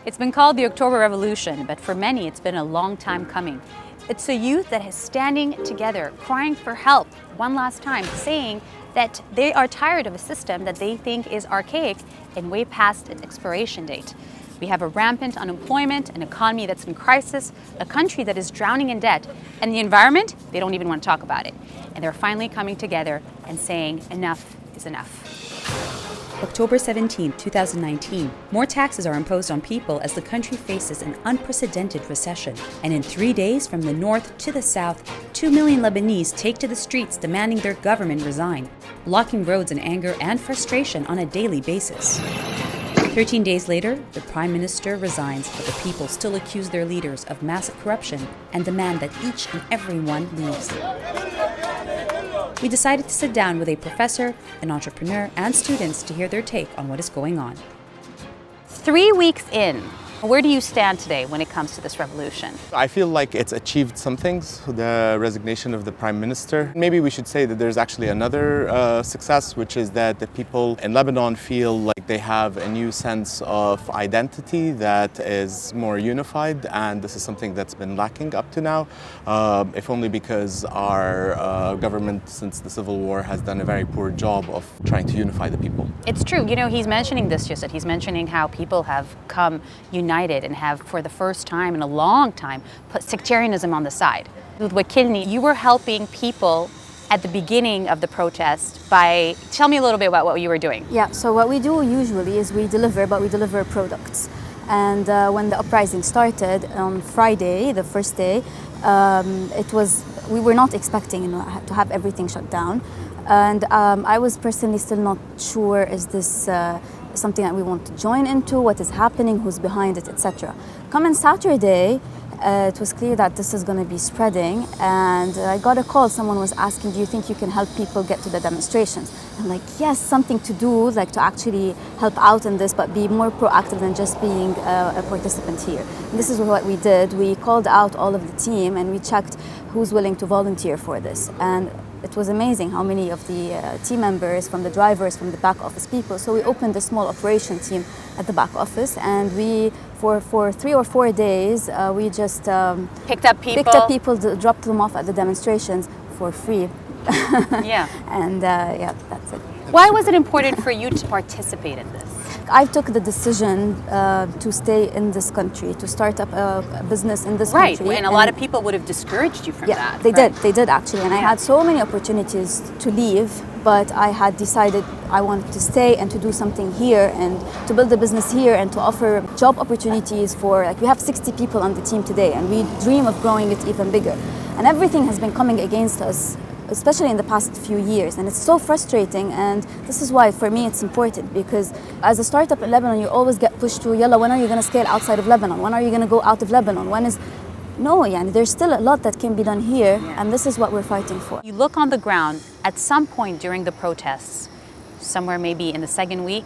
It's been called the October Revolution, but for many it's been a long time coming. It's a youth that is standing together, crying for help one last time, saying that they are tired of a system that they think is archaic and way past its expiration date. We have a rampant unemployment, an economy that's in crisis, a country that is drowning in debt, and the environment, they don't even want to talk about it. And they're finally coming together and saying enough is enough. October 17, 2019, more taxes are imposed on people as the country faces an unprecedented recession. And in 3 days, from the north to the south, 2 million Lebanese take to the streets demanding their government resign, blocking roads in anger and frustration on a daily basis. 13 days later, the Prime Minister resigns, but the people still accuse their leaders of massive corruption and demand that each and every one leaves. We decided to sit down with a professor, an entrepreneur, and students to hear their take on what is going on. 3 weeks in, where do you stand today when it comes to this revolution? I feel like it's achieved some things, the resignation of the Prime Minister. Maybe we should say that there's actually another success, which is that the people in Lebanon feel like they have a new sense of identity that is more unified, and this is something that's been lacking up to now, if only because our government since the Civil War has done a very poor job of trying to unify the people. It's true, he's mentioning this just that he's mentioning how people have come united and have, for the first time in a long time, put sectarianism on the side. With Wakilni, you were helping people at the beginning of the protest by, tell me a little bit about what you were doing. Yeah, so what we do usually is we deliver products. And when the uprising started on Friday, the first day, we were not expecting to have everything shut down. And I was personally still not sure, is this something that we want to join into, what is happening, who's behind it, etc. Coming Saturday, it was clear that this is going to be spreading, and I got a call. Someone was asking, do you think you can help people get to the demonstrations? I'm like, yes, something to do, like to actually help out in this, but be more proactive than just being a participant here. And this is what we did. We called out all of the team and we checked who's willing to volunteer for this. And it was amazing how many of the team members, from the drivers, from the back office people. So we opened a small operation team at the back office, and we, for 3 or 4 days, we just picked up people, dropped them off at the demonstrations for free. Yeah. And yeah, that's it. Why was it important for you to participate in this? I took the decision to stay in this country, to start up a business in this country. Right, and a lot of people would have discouraged you from that. They did actually, and I had so many opportunities to leave, but I had decided I wanted to stay and to do something here and to build a business here and to offer job opportunities for, like, we have 60 people on the team today, and we dream of growing it even bigger. And everything has been coming against us, especially in the past few years, and it's so frustrating. And this is why for me it's important, because as a startup in Lebanon you always get pushed to, yalla, when are you going to scale outside of Lebanon? When are you going to go out of Lebanon? No, there's still a lot that can be done here, and this is what we're fighting for. You look on the ground, at some point during the protests, somewhere maybe in the second week,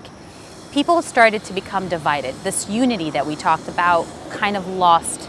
people started to become divided. This unity that we talked about kind of lost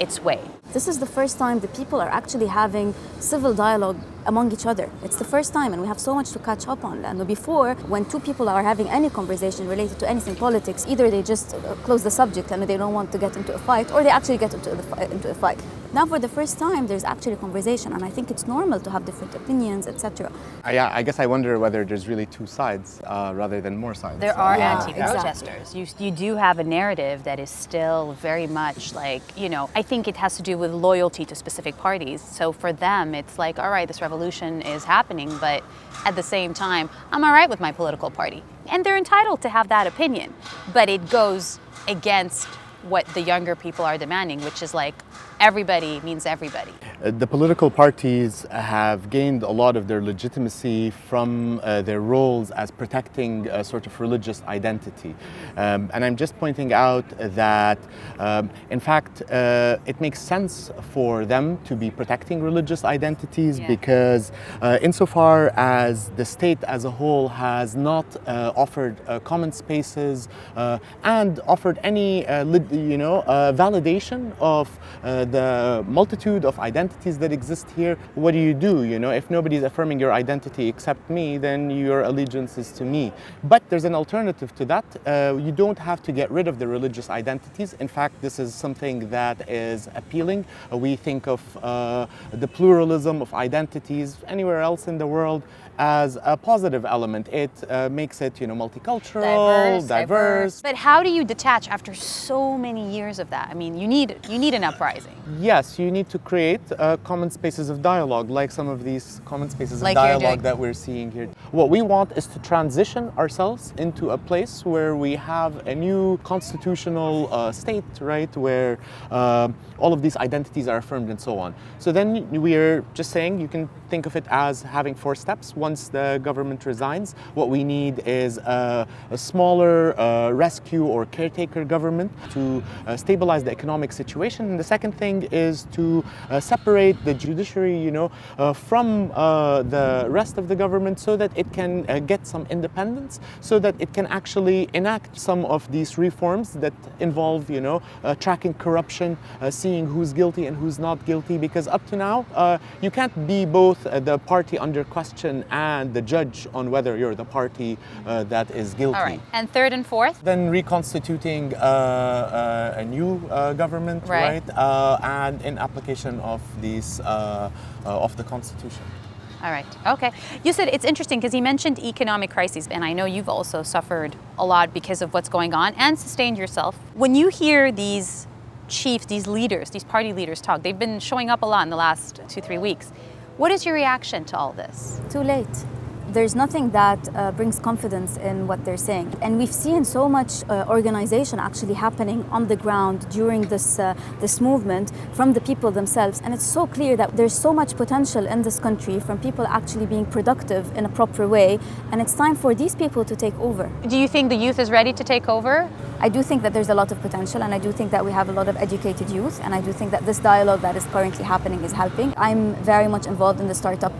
its way. This is the first time the people are actually having civil dialogue among each other. It's the first time, and we have so much to catch up on. And before, when two people are having any conversation related to anything politics, either they just close the subject and they don't want to get into a fight, or they actually get into a fight. Now, for the first time, there's actually a conversation, and I think it's normal to have different opinions, etc. Yeah, I guess I wonder whether there's really two sides rather than more sides. There are anti-protesters. Exactly. You do have a narrative that is still very much like, I think it has to do with loyalty to specific parties. So for them, it's like, all right, this revolution is happening, but at the same time, I'm all right with my political party. And they're entitled to have that opinion, but it goes against what the younger people are demanding, which is like, everybody means everybody. The political parties have gained a lot of their legitimacy from their roles as protecting a sort of religious identity. And I'm just pointing out that, in fact, it makes sense for them to be protecting religious identities because insofar as the state as a whole has not offered common spaces and offered any validation of the multitude of identities identities that exist here, what do? You know, if nobody's affirming your identity except me, then your allegiance is to me. But there's an alternative to that. You don't have to get rid of the religious identities. In fact, this is something that is appealing. We think of the pluralism of identities anywhere else in the world as a positive element. It makes it, you know, multicultural, diverse. But how do you detach after so many years of that? I mean, you need an uprising. Yes, you need to create common spaces of dialogue, like some of these common spaces Like of you're dialogue doing. that we're seeing here. What we want is to transition ourselves into a place where we have a new constitutional state, right, where all of these identities are affirmed and so on. So then we're just saying, you can think of it as having 4 steps. Once the government resigns, what we need is a smaller rescue or caretaker government to stabilize the economic situation. And the second thing is to separate the judiciary, you know, from the rest of the government, so that it can get some independence, so that it can actually enact some of these reforms that involve, you know, tracking corruption, seeing who's guilty and who's not guilty. Because up to now, you can't be both the party under question and the judge on whether you're the party that is guilty. All right. And third and fourth? Then reconstituting a new government, Right. and in application of these of the Constitution. All right. Okay. You said it's interesting because you mentioned economic crises, and I know you've also suffered a lot because of what's going on and sustained yourself. When you hear these chiefs, these leaders, these party leaders talk, they've been showing up a lot in the last 2-3 weeks. What is your reaction to all this? Too late. There's nothing that brings confidence in what they're saying. And we've seen so much organization actually happening on the ground during this movement from the people themselves. And it's so clear that there's so much potential in this country from people actually being productive in a proper way. And it's time for these people to take over. Do you think the youth is ready to take over? I do think that there's a lot of potential, and I do think that we have a lot of educated youth, and I do think that this dialogue that is currently happening is helping. I'm very much involved in the startup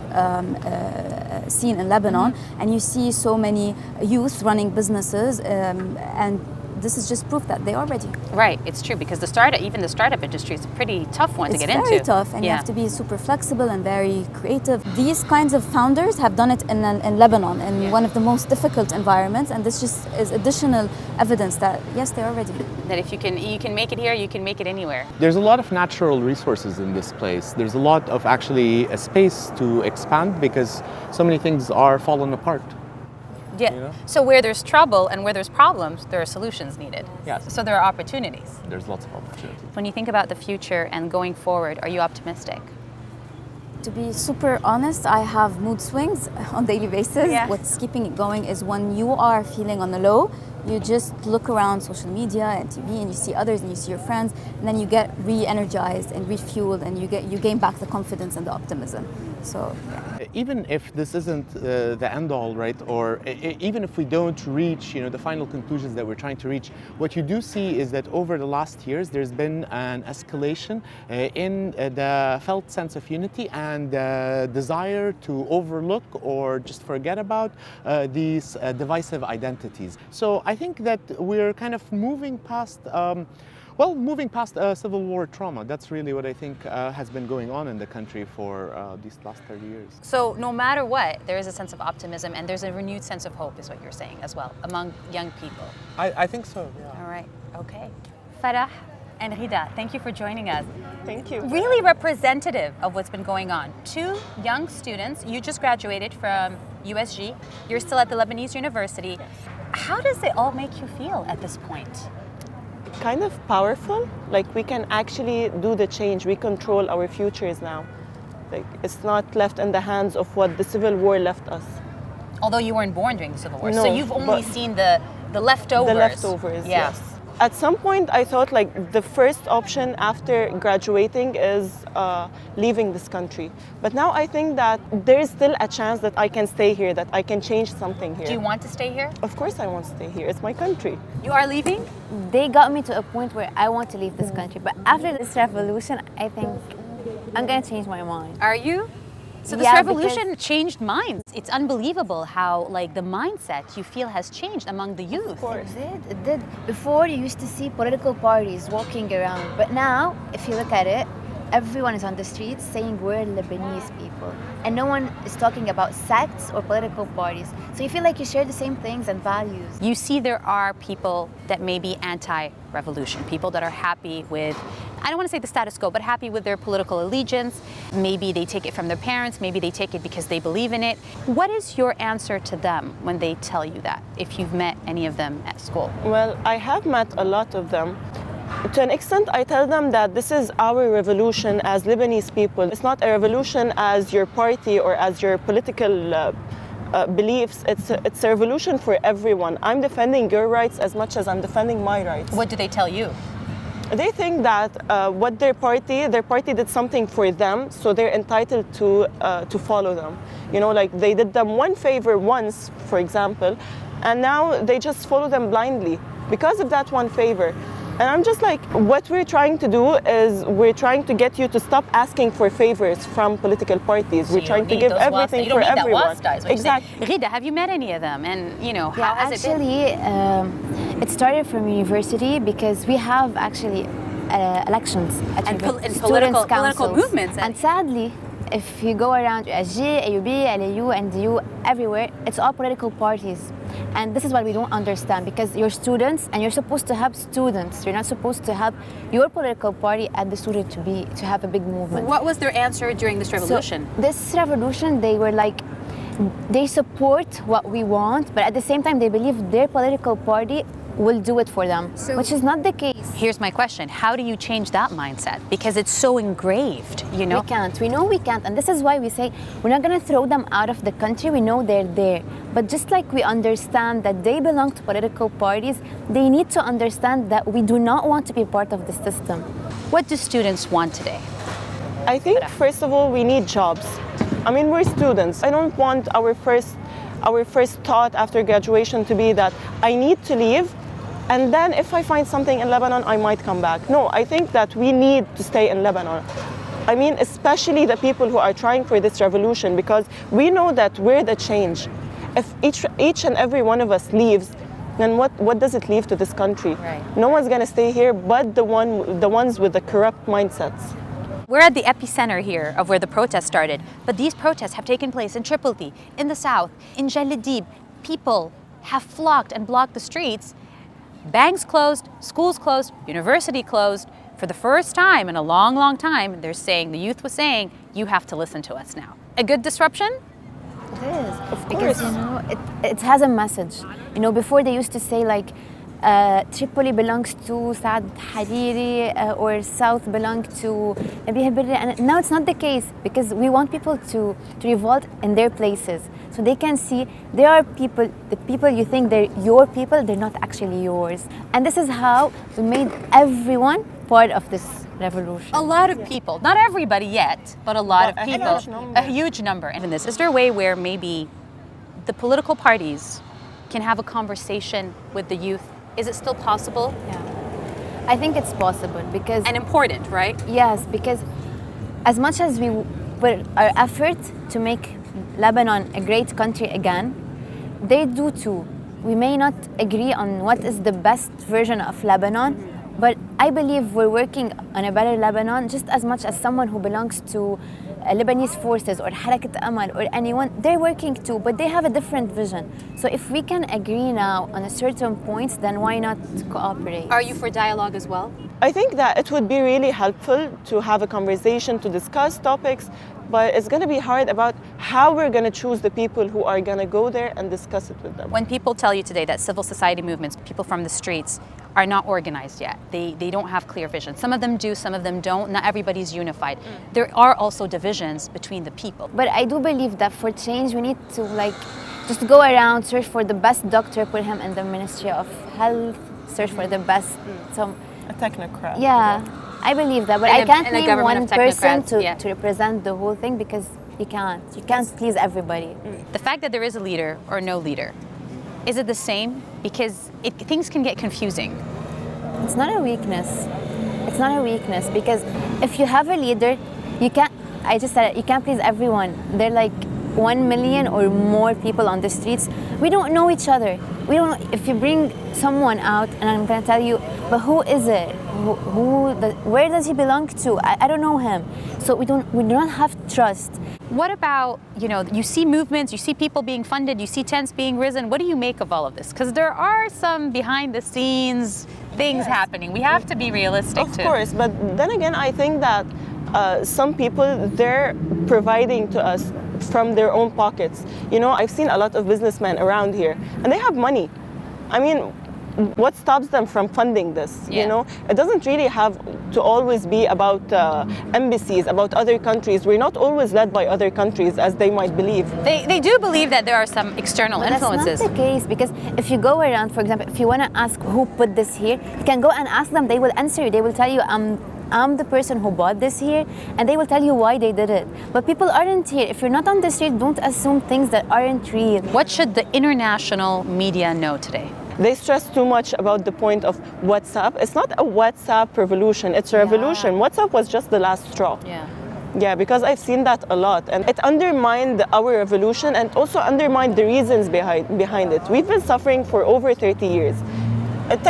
scene in Lebanon, and you see so many youth running businesses, and this is just proof that they are ready. Right, it's true, because even the startup industry is a pretty tough one to get into. It's very tough, and you have to be super flexible and very creative. These kinds of founders have done it in Lebanon, in one of the most difficult environments, and this just is additional evidence that yes, they are ready. That if you can make it here, you can make it anywhere. There's a lot of natural resources in this place. There's a lot of actually a space to expand, because so many things are falling apart. Yeah. You know? So where there's trouble and where there's problems, there are solutions needed. Yes. So there are opportunities. There's lots of opportunities. When you think about the future and going forward, are you optimistic? To be super honest, I have mood swings on a daily basis. Yeah. What's keeping it going is when you are feeling on the low, you just look around social media and TV and you see others and you see your friends, and then you get re-energized and refueled, and you gain back the confidence and the optimism. So yeah. Even if this isn't the end all, right, or even if we don't reach, you know, the final conclusions that we're trying to reach, what you do see is that over the last years there's been an escalation in the felt sense of unity and desire to overlook or just forget about these divisive identities. So I think that we're kind of moving past moving past Civil War trauma. That's really what I think has been going on in the country for these last 30 years. So no matter what, there is a sense of optimism and there's a renewed sense of hope, is what you're saying as well, among young people. I think so, yeah. All right, okay. Farah and Rida, thank you for joining us. Thank you. Really representative of what's been going on. 2 young students, you just graduated from USG, you're still at the Lebanese University. How does it all make you feel at this point? Kind of powerful. Like, we can actually do the change. We control our futures now. Like, it's not left in the hands of what the Civil War left us. Although you weren't born during the Civil War, No, so you've only seen the leftovers. The leftovers, yeah. yes. At some point, I thought like the first option after graduating is leaving this country. But now I think that there is still a chance that I can stay here, that I can change something here. Do you want to stay here? Of course I want to stay here. It's my country. You are leaving? They got me to a point where I want to leave this country. But after this revolution, I think I'm going to change my mind. Are you? So this Yeah, revolution changed minds. It's unbelievable how like the mindset you feel has changed among the youth. Of course. It did. Before, you used to see political parties walking around. But now, if you look at it, everyone is on the streets saying we're Lebanese people, and no one is talking about sects or political parties. So you feel like you share the same things and values. You see there are people that may be anti-revolution, people that are happy with, I don't want to say the status quo, but happy with their political allegiance. Maybe they take it from their parents, maybe they take it because they believe in it. What is your answer to them when they tell you that, if you've met any of them at school? Well, I have met a lot of them. To an extent, I tell them that this is our revolution as Lebanese people. It's not a revolution as your party or as your political beliefs. It's a revolution for everyone. I'm defending your rights as much as I'm defending my rights. What do they tell you? They think that what their party did something for them, so they're entitled to follow them. You know, like they did them one favor once, for example, and now they just follow them blindly because of that one favor. And I'm just like, what we're trying to do is we're trying to get you to stop asking for favors from political parties. So we're trying to give everything for everyone. Exactly. Rida, have you met any of them? And you know, how has it been? Actually, it started from university because we have actually elections at And students' political councils. movements. And sadly, if you go around SG, AUB, LAU, NDU, everywhere, it's all political parties. And this is what we don't understand, because you're students and you're supposed to help students. You're not supposed to help your political party and the student to have a big movement. What was their answer during this revolution? So this revolution, they were like, they support what we want, but at the same time, they believe their political party will do it for them, which is not the case. Here's my question. How do you change that mindset? Because it's so engraved, you know? We can't. We know we can't. And this is why we say we're not going to throw them out of the country. We know they're there. But just like we understand that they belong to political parties, they need to understand that we do not want to be part of the system. What do students want today? I think, first of all, we need jobs. I mean, we're students. I don't want our first thought after graduation to be that I need to leave, and then if I find something in Lebanon, I might come back. No, I think that we need to stay in Lebanon. I mean, especially the people who are trying for this revolution, because we know that we're the change. If each and every one of us leaves, then what does it leave to this country? Right. No one's going to stay here but the ones with the corrupt mindsets. We're at the epicenter here of where the protests started, but these protests have taken place in Tripoli, in the south, in Jaladib. People have flocked and blocked the streets. Banks closed, schools closed, university closed. For the first time in a long, long time, the youth was saying, you have to listen to us now. A good disruption? It is, because you know it has a message. You know, before they used to say like Tripoli belongs to Saad Hariri or South belong to Abiy Birri, and now it's not the case, because we want people to revolt in their places, so they can see there are people, the people you think they're your people, they're not actually yours. And this is how we made everyone part of this revolution. A lot of people, not everybody yet, but a lot of people, a huge number. And in this, is there a way where maybe the political parties can have a conversation with the youth? Is it still possible? Yeah, I think it's possible, because and important, right? Yes, because as much as we put our effort to make Lebanon a great country again, they do too. We may not agree on what is the best version of Lebanon, but I believe we're working on a better Lebanon just as much as someone who belongs to Lebanese forces or Harakat Amal or anyone. They're working too, but they have a different vision. So if we can agree now on a certain points, then why not cooperate? Are you for dialogue as well? I think that it would be really helpful to have a conversation, to discuss topics, but it's going to be hard about how we're going to choose the people who are going to go there and discuss it with them. When people tell you today that civil society movements, people from the streets, are not organized yet, they don't have clear vision. Some of them do, some of them don't. Not everybody's unified. There are also divisions between the people. But I do believe that for change, we need to just go around, search for the best doctor, put him in the Ministry of Health, search for the best. A technocrat. Yeah, I believe that, but I can't name one person to represent the whole thing, because you can't please everybody. The fact that there is a leader or no leader, is it the same? Because things can get confusing. It's not a weakness. It's not a weakness, because if you have a leader, you can't. I just said it, you can't please everyone. They're like 1 million or more people on the streets. We don't know each other. We don't. If you bring someone out, and I'm gonna tell you, but who is it? where does he belong to? I don't know him. So we do not have trust. What about, you see movements, you see people being funded, you see tents being risen. What do you make of all of this? Because there are some behind the scenes things happening. We have to be realistic too. Of course, but then again, I think that some people, they're providing to us from their own pockets. I've seen a lot of businessmen around here, and they have money. I mean, what stops them from funding this? Yeah. It doesn't really have to always be about embassies, about other countries. We're not always led by other countries as they might believe. They do believe that there are some external influences. That's not the case, because if you go around, for example, if you want to ask who put this here, you can go and ask them. They will answer you. They will tell you, I'm the person who bought this here, and they will tell you why they did it. But people aren't here. If you're not on the street, don't assume things that aren't real. What should the international media know today? They stress too much about the point of WhatsApp. It's not a WhatsApp revolution, it's a revolution. WhatsApp was just the last straw. Yeah, because I've seen that a lot. And it undermined our revolution and also undermined the reasons behind it. We've been suffering for over 30 years.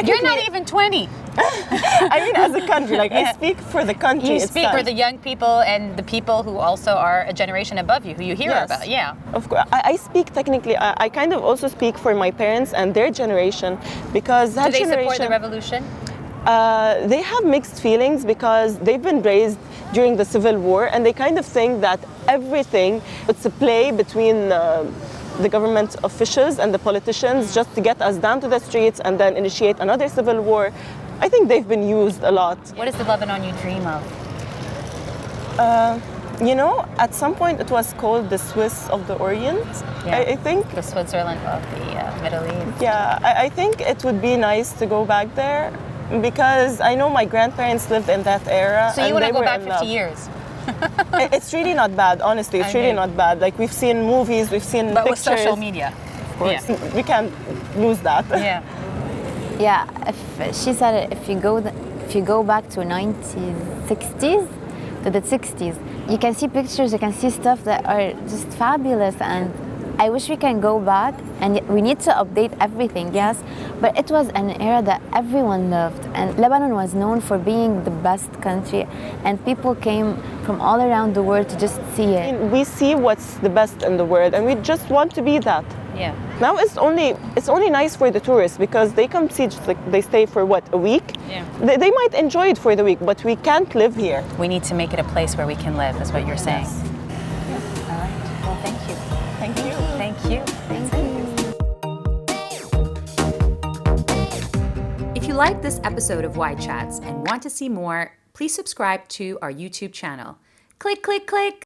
You're not even 20. I mean, as a country, I speak for the country. You speak for the young people and the people who also are a generation above you, who you hear about. Yeah. Of course, I speak technically. I kind of also speak for my parents and their generation, because that Do they generation. support the revolution? They have mixed feelings because they've been raised during the Civil War, and they kind of think that everything, it's a play between the government officials and the politicians just to get us down to the streets and then initiate another civil war. I think they've been used a lot. What is the Lebanon you dream of? At some point it was called the Swiss of the Orient, I think. The Switzerland of the Middle East. Yeah, I think it would be nice to go back there, because I know my grandparents lived in that era. So you want to go back 50 love. years? It's really not bad, honestly. It's really not bad. We've seen movies, we've seen but pictures. with social media. Of course, we can't lose that. Yeah, she said if you go back to 1960s to the 60s, you can see pictures, you can see stuff that are just fabulous, and I wish we can go back, and we need to update everything, yes, but it was an era that everyone loved, and Lebanon was known for being the best country, and people came from all around the world to just see it. We see what's the best in the world, and we just want to be that. Yeah. Now it's only nice for the tourists, because they come see, they stay for a week? Yeah. They might enjoy it for the week, but we can't live here. We need to make it a place where we can live, is what you're saying. Yes. All right. Well, thank you. Thank you. Thank you. Thank you. If you like this episode of Wide Chats and want to see more, please subscribe to our YouTube channel. Click, click, click.